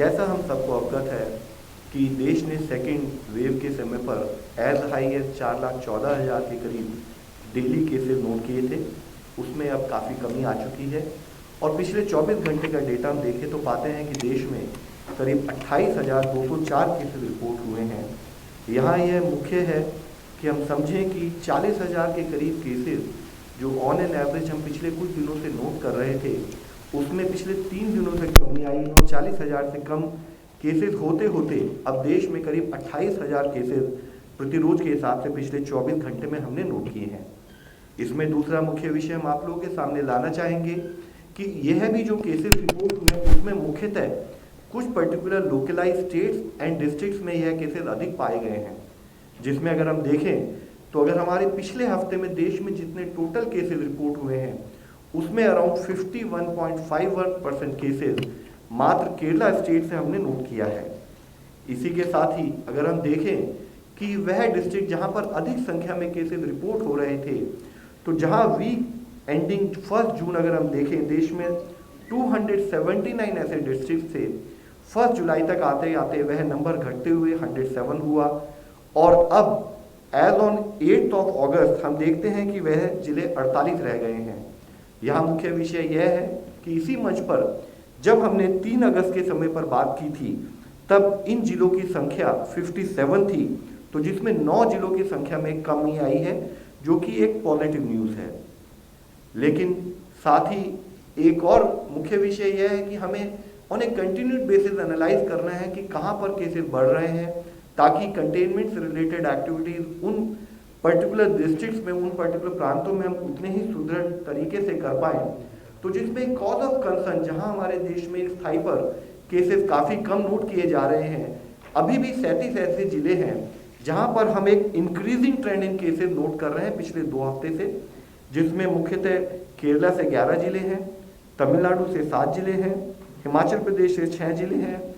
जैसा हम सबको अवगत है कि देश ने सेकेंड वेव के समय पर एज हाई एज 4,14,000 के करीब डेली केसेस नोट किए थे। उसमें अब काफ़ी कमी आ चुकी है और पिछले 24 घंटे का डेटा हम देखें तो पाते हैं कि देश में करीब 28,204 केसेस रिपोर्ट हुए हैं। यहाँ यह मुख्य है कि हम समझें कि 40,000 के करीब केसेस जो ऑन एन एवरेज हम पिछले कुछ दिनों से नोट कर रहे थे, उसमें पिछले 3 दिनों से कमी आई है और 40,000 से कम केसेस होते होते अब देश में करीब 28,000 केसेस प्रतिरोज के हिसाब से पिछले 24 घंटे में हमने नोट किए हैं। इसमें दूसरा मुख्य विषय हम आप लोगों के सामने लाना चाहेंगे कि यह भी जो केसेस रिपोर्ट हुए उसमें मुख्यतः कुछ particular localise states and districts में यह केसेस अधिक पाए गए हैं, जिसमें अगर हम देखें तो अगर हमारे पिछले हफ्ते में देश में जितने टोटल केसेस रिपोर्ट हुए हैं उसमें अराउंड 51.51% केसेस मात्र केरला स्टेट से हमने नोट किया है। इसी के साथ ही अगर हम देखें कि वह डिस्ट्रिक्ट जहां पर अधिक संख्या में केसेस रिपोर्ट हो रहे थे, तो जहां वीक एंडिंग 1 जून अगर हम देखें देश में 279 ऐसे डिस्ट्रिक्ट थे, 1 जुलाई तक आते आते वह नंबर घटते हुए 107 हुआ और अब एज ऑन 8 अगस्त हम देखते हैं कि वह जिले 48 रह गए हैं। यहाँ मुख्य विषय यह है कि इसी मंच पर जब हमने 3 अगस्त के समय पर बात की थी तब इन जिलों की संख्या 57 थी, तो जिसमें 9 जिलों की संख्या में कमी आई है, जो कि एक पॉजिटिव न्यूज़ है। लेकिन साथ ही एक और मुख्य विषय यह है कि हमें on A continued basis analyse करना है कि कहाँ पर केसेस बढ़ रहे हैं, ताकि कंटेनमेंट से रिलेटेड एक्टिविटीज़ उन पर्टिकुलर डिस्ट्रिक्ट्स में, उन पर्टिकुलर प्रांतों में हम उतने ही सुदृढ़ तरीके से कर पाएँ। तो जिसमें कॉज ऑफ कंसर्न जहां हमारे देश में स्थाई पर केसेस काफ़ी कम नोट किए जा रहे हैं, अभी भी 37 ऐसे जिले हैं जहां पर हम एक इंक्रीजिंग ट्रेंड इन केसेस नोट कर रहे हैं पिछले 2 हफ्ते से, जिसमें मुख्यतः केरला से 11 जिले हैं, तमिलनाडु से 7 जिले हैं, हिमाचल प्रदेश से 6 जिले हैं,